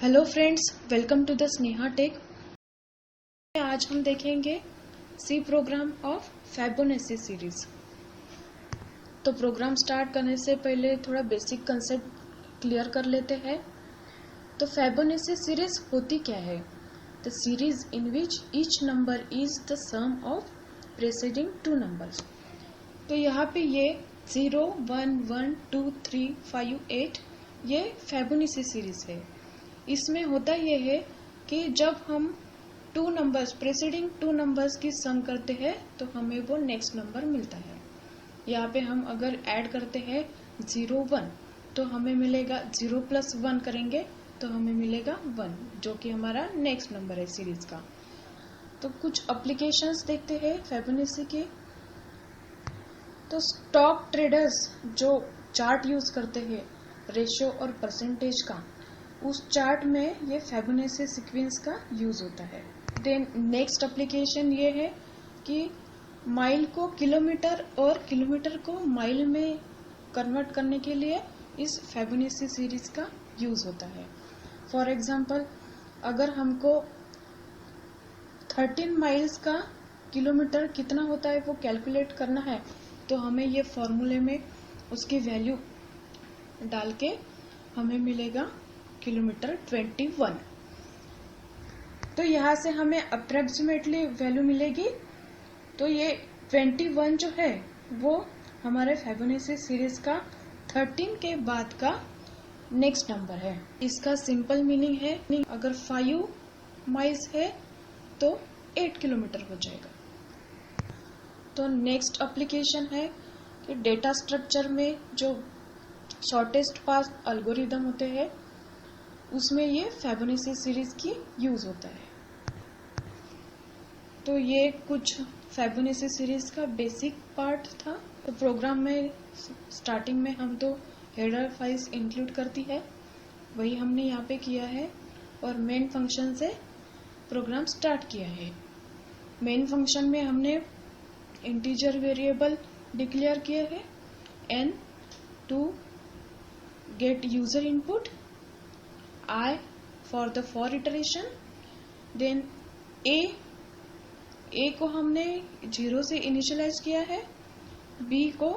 Hello friends, welcome to the Sneha tech. आज हम देखेंगे C program of Fibonacci series. तो प्रोग्राम स्टार्ट करने से पहले थोड़ा बेसिक कंसेप्ट क्लियर कर लेते हैं। तो फिबोनाची सीरीज होती क्या है? The series in which each number is the sum of preceding two numbers. तो यहाँ पे ये 0, 1, 1, 2, 3, 5, 8 ये फिबोनाची सीरीज है। इसमें होता यह है कि जब हम टू नंबर्स प्रेसीडिंग टू नंबर्स की सम करते हैं तो हमें वो नेक्स्ट नंबर मिलता है। यहाँ पे हम अगर ऐड करते हैं 0, 1 तो हमें मिलेगा 0 + 1 करेंगे तो हमें मिलेगा 1, जो कि हमारा नेक्स्ट नंबर है सीरीज का। तो कुछ एप्लीकेशंस देखते हैं फिबोनाची के। तो स्टॉक ट्रेडर्स जो चार्ट यूज करते हैं रेशियो और परसेंटेज का, उस चार्ट में ये फिबोनाची सीक्वेंस का यूज होता है। देन नेक्स्ट एप्लीकेशन ये है कि माइल को किलोमीटर और किलोमीटर को माइल में कन्वर्ट करने के लिए इस फिबोनाची सीरीज का यूज होता है। फॉर एग्जांपल, अगर हमको 13 माइल्स का किलोमीटर कितना होता है वो कैलकुलेट करना है तो हमें ये फॉर्मूले में उसकी वैल्यू डाल के हमें मिलेगा किलोमीटर 21। तो यहाँ से हमें अप्रोक्सीमेटली वैल्यू मिलेगी। तो ये 21 जो है वो हमारे फिबोनाची सीरीज का 13 के बाद का नेक्स्ट नंबर है। इसका सिंपल मीनिंग है, अगर 5 माइल्स है तो 8 किलोमीटर हो जाएगा। तो नेक्स्ट एप्लीकेशन है कि डेटा स्ट्रक्चर में जो शॉर्टेस्ट पाथ एल्गोरिदम होते हैं उसमें ये फिबोनाची सीरीज की यूज होता है। तो ये कुछ फिबोनाची सीरीज का बेसिक पार्ट था। तो प्रोग्राम में स्टार्टिंग में हम तो हेडर फाइल्स इंक्लूड करती है, वही हमने यहाँ पे किया है और मेन फंक्शन से प्रोग्राम स्टार्ट किया है। मेन फंक्शन में हमने इंटीजर वेरिएबल डिक्लेयर किए हैं n to get user input, I for the for iteration, then A को हमने 0 से इनिशियलाइज किया है, B को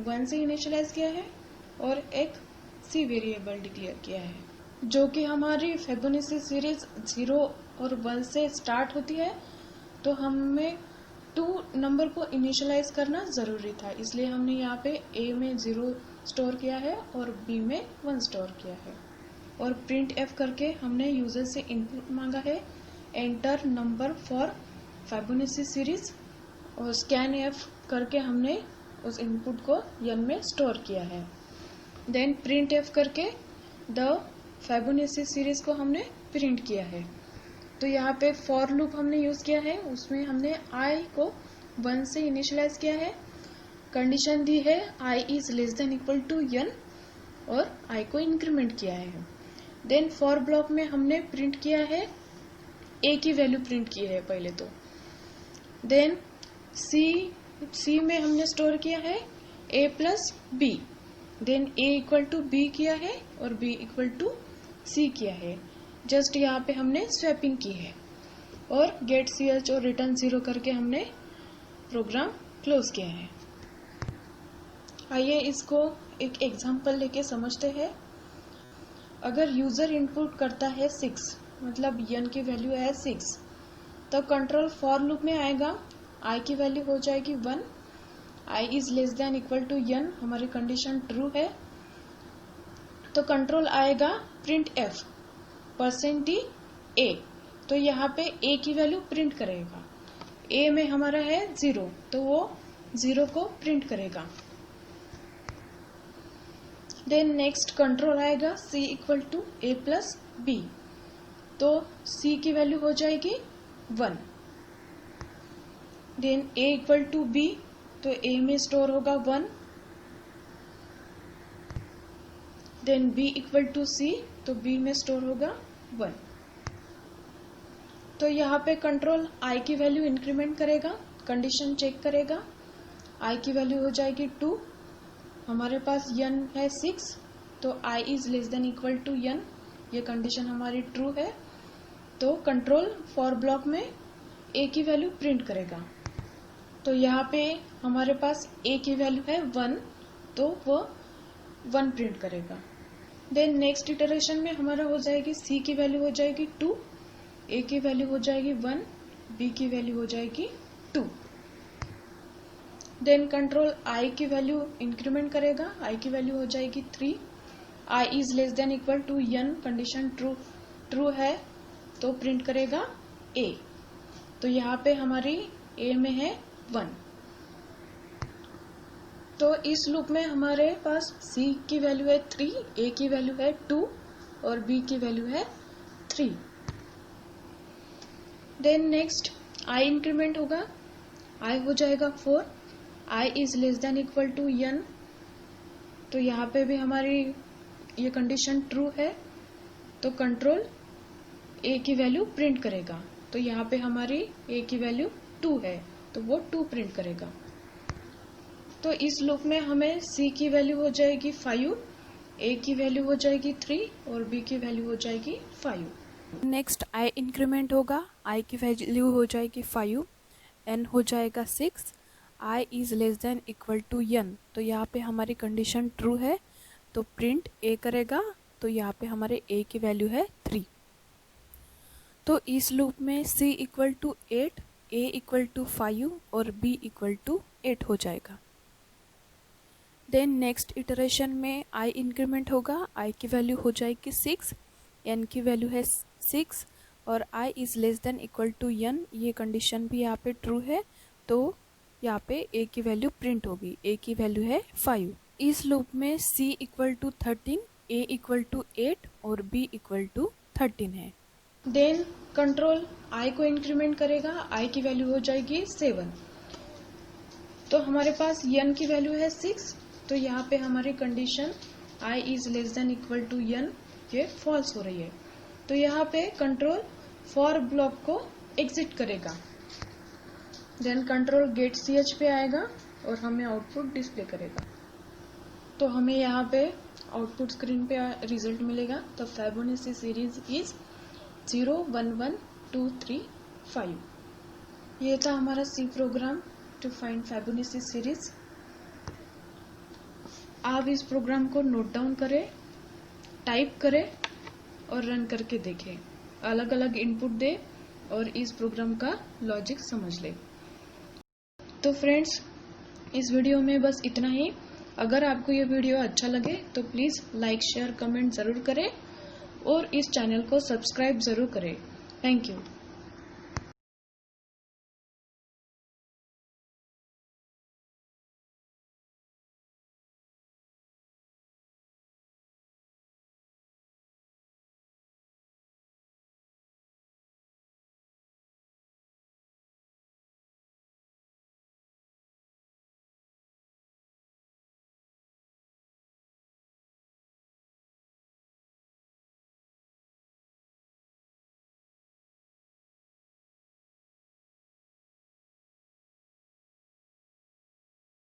1 से इनिशियलाइज किया है और एक C वेरिएबल डिक्लेयर किया है, जो कि हमारी फिबोनाची सीरीज 0 और 1 से स्टार्ट होती है। तो हमें 2 नंबर को इनिशियलाइज करना जरूरी था, इसलिए हमने यहाँ पे A में 0 स्टोर किया है और B में 1 स्टोर किया है। और प्रिंट एफ करके हमने यूजर से इनपुट मांगा है, enter number for Fibonacci series, और स्कैन एफ करके हमने उस इनपुट को n में स्टोर किया है। देन प्रिंट एफ करके द फिबोनाची सीरीज को हमने प्रिंट किया है। तो यहाँ पे फॉर लूप हमने यूज किया है, उसमें हमने i को 1 से इनिशियलाइज किया है, कंडीशन दी है i is less than equal to n और i को इंक्रीमेंट किया है। देन फॉर ब्लॉक में हमने प्रिंट किया है a की वैल्यू प्रिंट की है पहले तो। देन c में हमने स्टोर किया है a + b, then a = b किया है और b = c किया है। जस्ट यहाँ पे हमने स्वैपिंग की है और गेट ch और रिटर्न 0 करके हमने प्रोग्राम क्लोज किया है। आइए इसको एक एग्जांपल लेके समझते हैं। अगर यूजर इनपुट करता है 6, मतलब n की वैल्यू है 6, तो कंट्रोल फॉर लूप में आएगा, i की वैल्यू हो जाएगी 1, i is less than equal to n, हमारी कंडीशन ट्रू है। तो कंट्रोल आएगा प्रिंट एफ %a, तो यहाँ पे a की वैल्यू प्रिंट करेगा। a में हमारा है 0 तो वो 0 को प्रिंट करेगा। देन नेक्स्ट कंट्रोल आएगा c = a + b, तो c की वैल्यू हो जाएगी 1। देन a = b, तो a में स्टोर होगा 1। देन b = c, तो b में स्टोर होगा 1। तो यहाँ पे कंट्रोल i की वैल्यू इंक्रीमेंट करेगा, कंडीशन चेक करेगा, i की वैल्यू हो जाएगी 2, हमारे पास n है 6 तो i is less than equal to n, ये कंडीशन हमारी ट्रू है, तो कंट्रोल फॉर ब्लॉक में ए की वैल्यू प्रिंट करेगा। तो यहाँ पे हमारे पास ए की वैल्यू है 1, तो वो 1 प्रिंट करेगा। देन नेक्स्ट इटरेशन में हमारा हो जाएगी सी की वैल्यू हो जाएगी 2, ए की वैल्यू हो जाएगी 1, बी की वैल्यू हो जाएगी 2। देन कंट्रोल आई की वैल्यू इंक्रीमेंट करेगा, आई की वैल्यू हो जाएगी 3, I is less than equal to n, condition true है तो प्रिंट करेगा ए। तो यहाँ पे हमारी ए में है 1। तो इस लूप में हमारे पास सी की वैल्यू है 3, ए की वैल्यू है 2 और बी की वैल्यू है 3। देन नेक्स्ट आई इंक्रीमेंट होगा, आई हो जाएगा 4, I is less than equal to n, तो यहाँ पे भी हमारी ये कंडीशन ट्रू है तो कंट्रोल ए की वैल्यू प्रिंट करेगा। तो यहाँ पे हमारी ए की वैल्यू 2 है तो वो 2 प्रिंट करेगा। तो इस लूप में हमें सी की वैल्यू हो जाएगी 5, ए की वैल्यू हो जाएगी 3 और बी की वैल्यू हो जाएगी 5। नेक्स्ट आई इंक्रीमेंट होगा, आई की वैल्यू हो जाएगी 5, एन हो जाएगा 6, I is less than equal to n, तो यहाँ पे हमारी कंडीशन ट्रू है तो प्रिंट ए करेगा। तो यहाँ पे हमारे ए की वैल्यू है 3। तो इस लूप में c equal to 8, a equal to 5 और b इक्वल टू 8 हो जाएगा। देन नेक्स्ट इटरेशन में i इंक्रीमेंट होगा, i की वैल्यू हो जाएगी 6, n की वैल्यू है 6 और i is less than equal to n, ये कंडीशन भी यहाँ पे ट्रू है तो यहाँ पे a की वैल्यू प्रिंट होगी, a की वैल्यू है 5। इस लूप में c equal to 13, a equal to 8 और b इक्वल टू 13 है। देन कंट्रोल आई को इंक्रीमेंट करेगा, आई की वैल्यू हो जाएगी 7, तो हमारे पास n की वैल्यू है 6, तो यहाँ पे हमारी condition i is less than equal to n ये फॉल्स हो रही है। तो यहाँ पे कंट्रोल फॉर ब्लॉक को एग्जिट करेगा। देन कंट्रोल गेट ch पे आएगा और हमें आउटपुट डिस्प्ले करेगा। तो हमें यहाँ पे आउटपुट स्क्रीन पे रिजल्ट मिलेगा। तो फिबोनाची सीरीज इज 0 1 1 2 3 5। ये था हमारा C program to find Fibonacci series. आप इस प्रोग्राम को नोट डाउन करें, टाइप करें और रन करके देखें, अलग अलग इनपुट दें और इस प्रोग्राम का लॉजिक समझ लें। तो फ्रेंड्स, इस वीडियो में बस इतना ही। अगर आपको ये वीडियो अच्छा लगे तो प्लीज़ लाइक शेयर कमेंट ज़रूर करें और इस चैनल को सब्सक्राइब ज़रूर करें। Thank you.